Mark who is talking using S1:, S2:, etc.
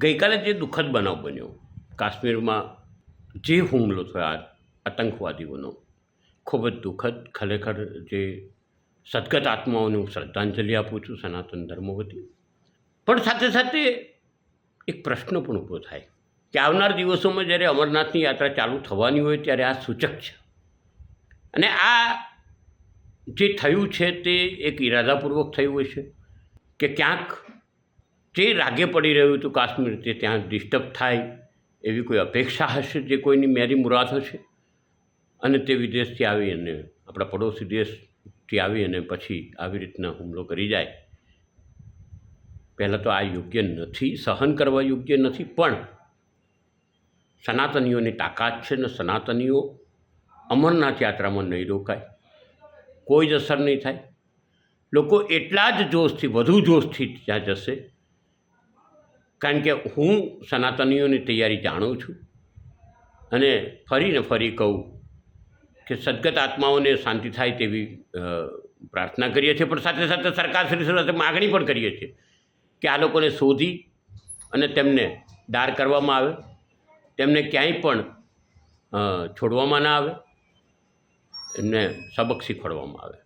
S1: ગઈકાલે જે દુઃખદ બનાવ બન્યો કાશ્મીરમાં, જે હુમલો થયો આતંકવાદીઓનો, ખૂબ જ દુઃખદ. ખરેખર જે સદગત આત્માઓને હું શ્રદ્ધાંજલિ આપું છું સનાતન ધર્મ વતી. પણ સાથે સાથે એક પ્રશ્ન પણ ઊભો થાય કે આવનાર દિવસોમાં જ્યારે અમરનાથની યાત્રા ચાલુ થવાની હોય ત્યારે આ સૂચક છે, અને આ જે થયું છે તે એક ઇરાદાપૂર્વક થયું હોય છે કે ક્યાંક જે રાગે પડી રહ્યું હતું કાશ્મીર તે ત્યાં ડિસ્ટર્બ થાય એવી કોઈ અપેક્ષા હશે, જે કોઈની મેરી મુરાદ હશે, અને તે વિદેશથી આવી અને આપણા પડોશી દેશથી આવી અને પછી આવી રીતના હુમલો કરી જાય. પહેલાં તો આ યોગ્ય નથી, સહન કરવા યોગ્ય નથી. પણ સનાતનીઓની તાકાત છે ને સનાતનીઓ અમરનાથ યાત્રામાં નહીં રોકાય, કોઈ જ અસર નહીં થાય. લોકો એટલા જ જોશથી, વધુ જોશથી ત્યાં જશે, કારણ કે હું સનાતનીઓની તૈયારી જાણું છું. અને ફરીને ફરી કહું કે સદગત આત્માઓને શાંતિ થાય તેવી પ્રાર્થના કરીએ છીએ, પણ સાથે સાથે સરકારશ્રી સાથે માગણી પણ કરીએ છીએ કે આ લોકોને શોધી અને તેમને દાર કરવામાં આવે, તેમને ક્યાંય પણ છોડવામાં ના આવે, એમને સબક શીખવાડવામાં આવે.